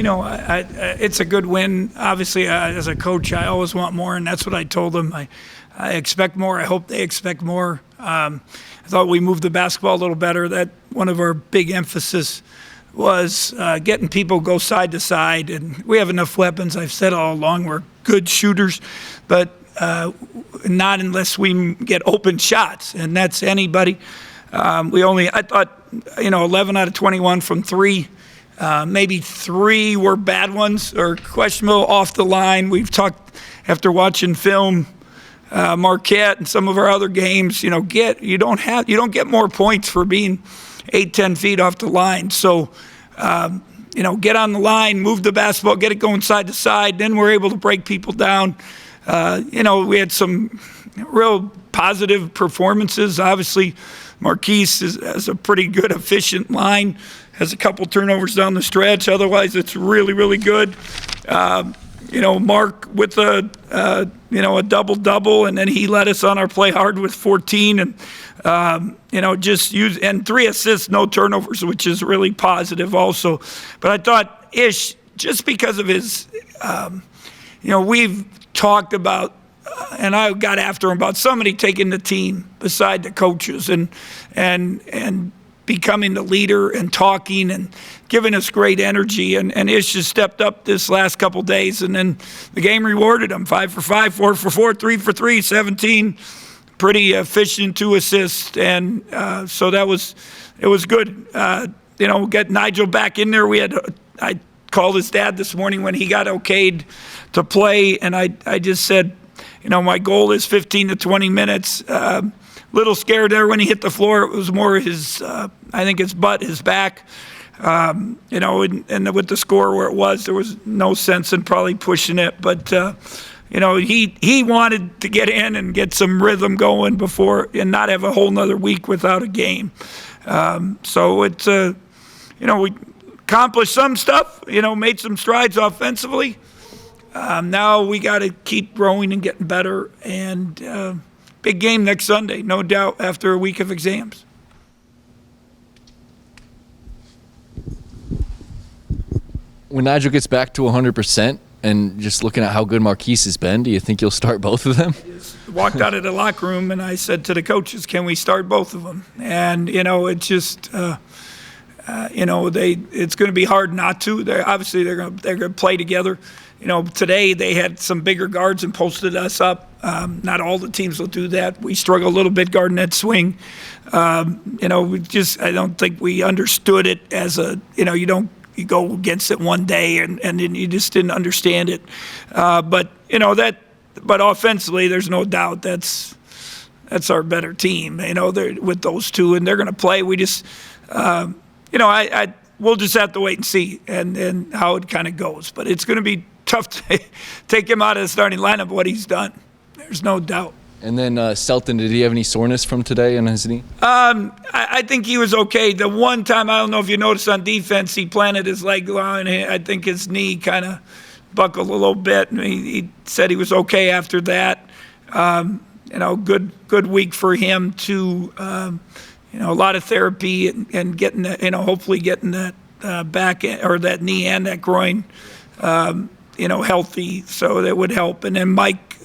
It's a good win. Obviously, as a coach, I always want more, and that's what I told them. I expect more. I hope they expect more. I thought we moved the basketball a little better. That one of our big emphasis was getting people go side to side, and we have enough weapons. I've said all along we're good shooters, but not unless we get open shots, and that's anybody. I thought, 11 out of 21 from three. Maybe 3 were bad ones or questionable off the line. We've talked after watching film, Marquette and some of our other games. You don't get more points for being 8-10 feet off the line. So, get on the line, move the basketball, get it going side to side. Then we're able to break people down. We had some real positive performances. Obviously, Marquise has a pretty good, efficient line, has a couple turnovers down the stretch. Otherwise, it's really, really good. Mark with a double-double, and then he led us on our play hard with 14, and and 3 assists, no turnovers, which is really positive also. But I thought Ish, just because of his, we've talked about, and I got after him about somebody taking the team beside the coaches and becoming the leader and talking and giving us great energy. And Ish has stepped up this last couple days, and then the game rewarded him. 5 for 5, 4 for 4, 3 for 3, 17. Pretty efficient, 2 assists, and so it was good. Get Nigel back in there. I called his dad this morning when he got okayed to play, and I just said, my goal is 15 to 20 minutes. Little scared there when he hit the floor. It was more his, I think his butt, his back. And with the score where it was, there was no sense in probably pushing it. But, he wanted to get in and get some rhythm going before and not have a whole nother week without a game. So it's, we accomplished some stuff, made some strides offensively. Now we got to keep growing and getting better. And big game next Sunday, no doubt, after a week of exams. When Nigel gets back to 100%, and just looking at how good Marquise has been, do you think you'll start both of them? I just walked out of the locker room and I said to the coaches, "Can we start both of them?" And it's just, it's going to be hard not to. They're going to play together. Today they had some bigger guards and posted us up. Not all the teams will do that. We struggle a little bit guarding that swing. I don't think we understood it as you go against it one day and then you just didn't understand it. But offensively, there's no doubt that's our better team, with those two, and they're going to play. We just, we'll just have to wait and see and how it kind of goes. But it's going to be tough to take him out of the starting lineup, what he's done. There's no doubt. And then Selton, did he have any soreness from today in his knee? I think he was okay. The one time, I don't know if you noticed on defense, he planted his leg on. I think his knee kind of buckled a little bit. And he said he was okay after that. Good week for him too. A lot of therapy and getting that, hopefully getting that back or that knee and that groin, healthy. So that would help. And then Mike.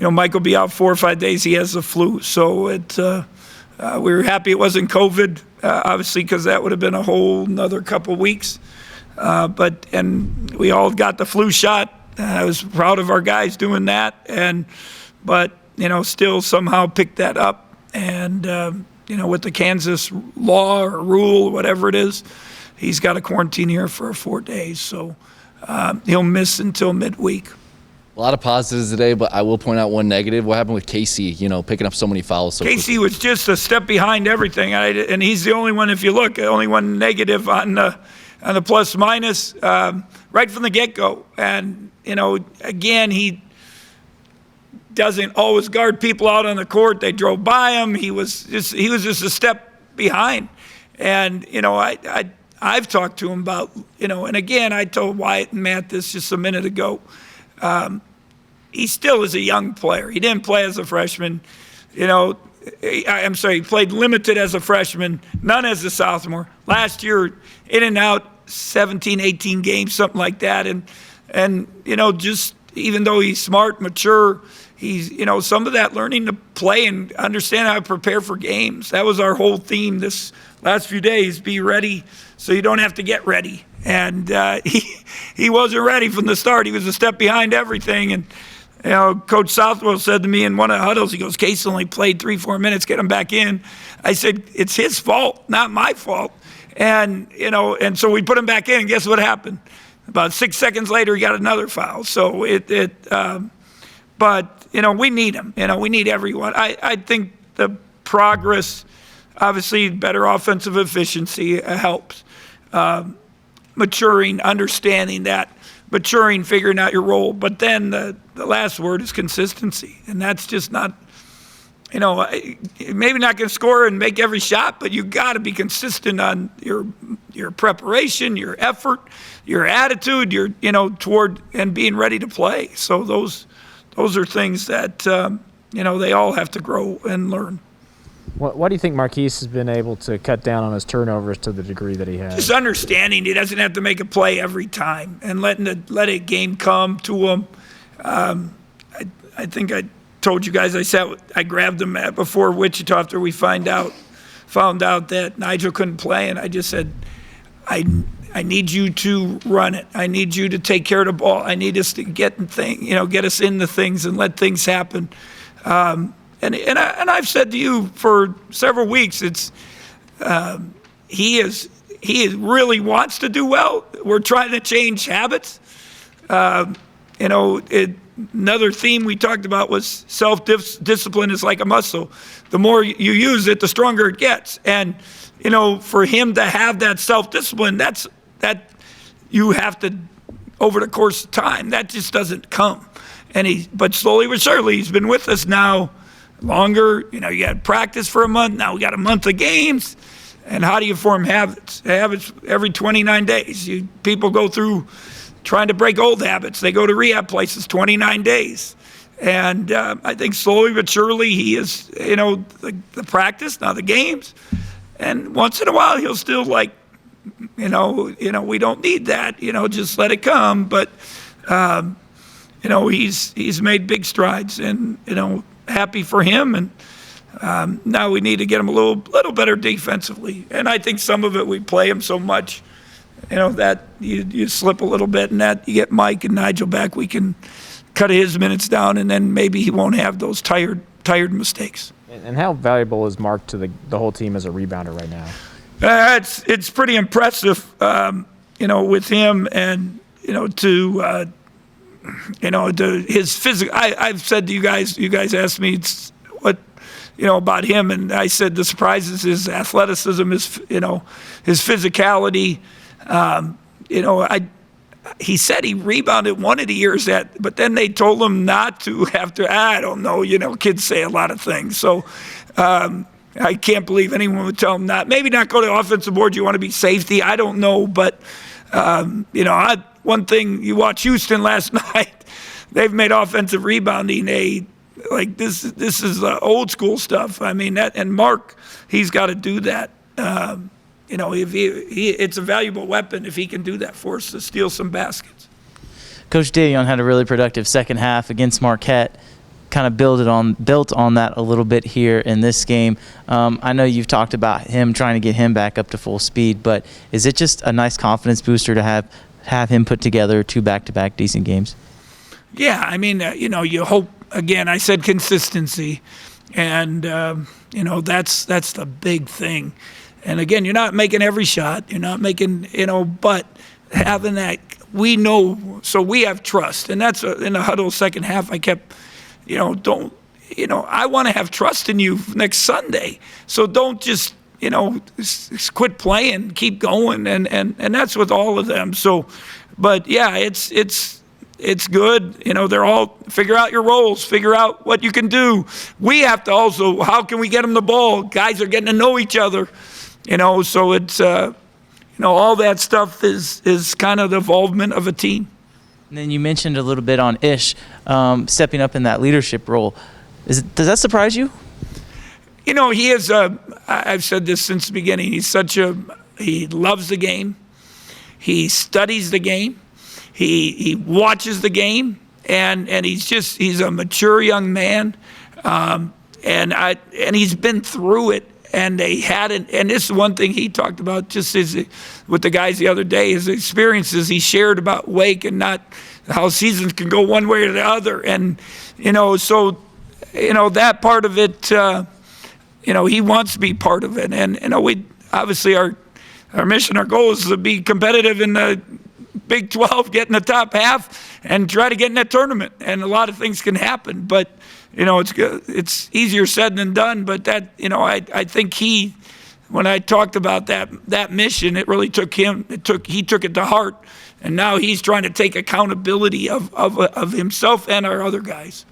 Mike will be out 4 or 5 days. He has the flu. So we were happy it wasn't COVID, obviously, because that would have been a whole another couple weeks. And we all got the flu shot. I was proud of our guys doing that. But still somehow picked that up. And, with the Kansas law or rule, whatever it is, he's got to quarantine here for 4 days. So he'll miss until midweek. A lot of positives today, but I will point out one negative. What happened with Casey, picking up so many fouls? Casey was just a step behind everything, and he's the only one, if you look, only one negative on the plus minus right from the get-go. And, again, he doesn't always guard people out on the court. They drove by him. He was just a step behind. And, I've talked to him about, and again, I told Wyatt and Matt this just a minute ago. He still is a young player. He didn't play as a freshman. He played limited as a freshman, none as a sophomore. Last year, in and out, 17, 18 games, something like that. And just even though he's smart, mature, he's, some of that learning to play and understand how to prepare for games. That was our whole theme this last few days, be ready so you don't have to get ready. And he wasn't ready from the start. He was a step behind everything. And, Coach Southwell said to me in one of the huddles, he goes, Case only played 3-4 minutes, get him back in. I said, it's his fault, not my fault. And, and so we put him back in, and guess what happened? About 6 seconds later, he got another foul. So but, we need him. We need everyone. I think the progress, obviously better offensive efficiency helps. Maturing, understanding that, maturing, figuring out your role. But then the last word is consistency. And that's just not, maybe not going to score and make every shot, but you got to be consistent on your preparation, your effort, your attitude, your, toward and being ready to play. So those are things that, they all have to grow and learn. What do you think Marquise has been able to cut down on his turnovers to the degree that he has? Just understanding he doesn't have to make a play every time and let a game come to him. I think I told you guys I grabbed him before Wichita after we found out that Nigel couldn't play, and I just said, I need you to run it. I need you to take care of the ball. I need us to get us into things and let things happen. And I've said to you for several weeks, it's he really wants to do well. We're trying to change habits. Another theme we talked about was self-discipline is like a muscle. The more you use it, the stronger it gets. And for him to have that self-discipline, that you have to, over the course of time, that just doesn't come. But slowly but surely, he's been with us now longer. You got practice for a month. Now we got a month of games. And how do you form habits? Habits every 29 days. People go through trying to break old habits. They go to rehab places 29 days. And I think slowly but surely he is, the practice, now the games. And once in a while he'll still we don't need that, just let it come. But, he's made big strides and, happy for him. And now we need to get him a little better defensively. And I think some of it, we play him so much, that you slip a little bit, and that you get Mike and Nigel back, we can cut his minutes down, and then maybe he won't have those tired mistakes. And how valuable is Mark to the whole team as a rebounder right now? It's pretty impressive, with him, and to his physical. I've said to you guys asked me what about him, and I said the surprise is his athleticism, his physicality. He said he rebounded one of the years but then they told him not to after. I don't know, kids say a lot of things. So I can't believe anyone would tell him not. Maybe not go to offensive board. You want to be safety. I don't know, but one thing, you watch Houston last night. They've made offensive rebounding this is old school stuff. I mean and Mark, he's got to do that. If it's a valuable weapon if he can do that for us to steal some baskets. Coach Davion had a really productive second half against Marquette. Kind of built on that a little bit here in this game. I know you've talked about him trying to get him back up to full speed, but is it just a nice confidence booster to have him put together 2 back-to-back decent games? Yeah, I mean, you hope. Again, I said consistency, and that's the big thing. And again, you're not making every shot. You're not making, but having that, we know, so we have trust. And that's in the huddle second half, I kept, I want to have trust in you next Sunday. So don't just, quit playing, keep going. And that's with all of them. So, but yeah, it's good. They're all figure out your roles, figure out what you can do. We have to also, how can we get them the ball? Guys are getting to know each other. So it's, all that stuff is kind of the involvement of a team. And then you mentioned a little bit on Ish stepping up in that leadership role. Does that surprise you? He is I've said this since the beginning. He loves the game. He studies the game. He watches the game, and he's a mature young man, and he's been through it. And they hadn't, and this is one thing he talked about just with the guys the other day, his experiences he shared about Wake and not how seasons can go one way or the other. And, so, that part of it, he wants to be part of it. And, we obviously our mission, our goal is to be competitive in the Big 12, get in the top half, and try to get in that tournament. And a lot of things can happen, but it's easier said than done. But that, I think when I talked about that mission, it really took him. He took it to heart, and now he's trying to take accountability of himself and our other guys.